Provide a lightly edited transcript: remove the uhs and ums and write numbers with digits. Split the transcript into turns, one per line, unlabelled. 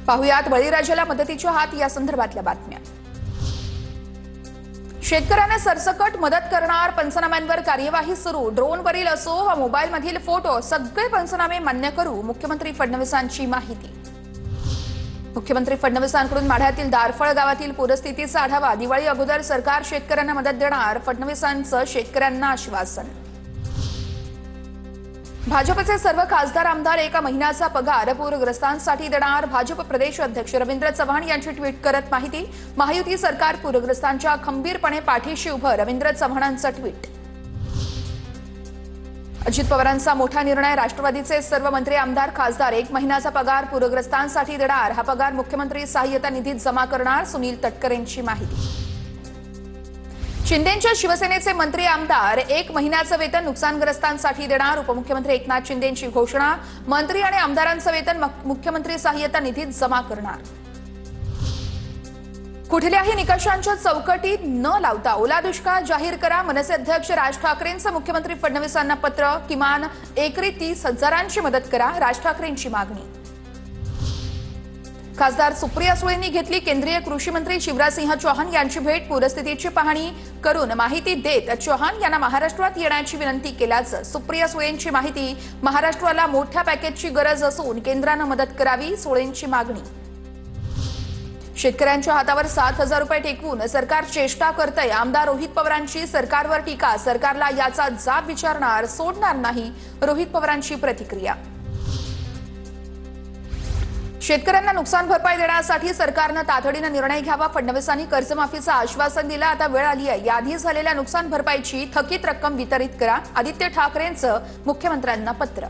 पाहुयात बळीराजाला मदतीच्या हात या संदर्भातल्या बातम्या। शेतकऱ्यांना सरसकट मदत करणार, पंचनाम्यांवर कार्यवाही सुरू। ड्रोनवरील असो वा मोबाईलमधील फोटो, सगळे पंचनामे मान्य करू, मुख्यमंत्री फडणवीसांची माहिती। मुख्यमंत्री फडणवीसांकडून माढ्यातील दारफळ गावातील पूरस्थितीचा आढावा। दिवाळी अगोदर सरकार शेतकऱ्यांना मदत देणार, फडणवीसांचं शेतकऱ्यांना आश्वासन। भाजपचे सर्व खासदार आमदार एका महिन्याचा पगार पूरग्रस्तांसाठी देणार, भाजप प्रदेश अध्यक्ष रवींद्र चव्हाण यांची ट्विट करत माहिती। महायुती सरकार पूरग्रस्तांच्या खंबीरपणे पाठीशी उभं, रवींद्र चव्हाणांचं ट्विट। अजित पवारांचा मोठा निर्णय, राष्ट्रवादीचे सर्व मंत्री आमदार खासदार 1 महिन्याचा पगार पूरग्रस्तांसाठी देणार, हा पगार मुख्यमंत्री सहाय्यता निधीत जमा करणार, सुनील तटकरेंची माहिती। शिंदेंच्या शिवसेनेचे मंत्री आमदार 1 महिन्याचं वेतन नुकसानग्रस्तांसाठी देणार, उपमुख्यमंत्री एकनाथ शिंदेंची घोषणा। मंत्री आणि आमदारांचं वेतन मुख्यमंत्री सहाय्यता निधीत जमा करणार। कुठल्याही निकषांच्या चौकटीत न लावता ओला दुष्काळ जाहीर करा, मनसे अध्यक्ष राज ठाकरेंचं मुख्यमंत्री फडणवीसांना पत्र। किमान एकरी 30,000ची मदत करा, राज ठाकरेंची मागणी। खासदार सुप्रिया सुळेंनी घेतली केंद्रीय कृषी मंत्री शिवराजसिंह चौहान यांची भेट, पूरस्थितीची पाहणी करून माहिती देत चौहान यांना महाराष्ट्रात येण्याची विनंती केल्याचं सुप्रिया सुळेंची माहिती। महाराष्ट्राला मोठ्या पॅकेजची गरज असून केंद्रानं मदत करावी, सुळेंची मागणी। शेतकऱ्यांच्या हातावर 7,000 रुपये टेकवून सरकार चेष्टा करतंय, आमदार रोहित पवारांची सरकारवर टीका। सरकारला याचा जाब विचारणार, सोडणार नाही, रोहित पवारांची प्रतिक्रिया। शेतकऱ्यांना नुकसान भरपाई देण्यासाठी सरकारनं तातडीनं निर्णय घ्यावा, फडणवीसांनी कर्जमाफीचं आश्वासन दिलं, आता वेळ आली आहे। याआधी झालेल्या नुकसान भरपाईची थकीत रक्कम वितरित करा, आदित्य ठाकरेंचं मुख्यमंत्र्यांना पत्र।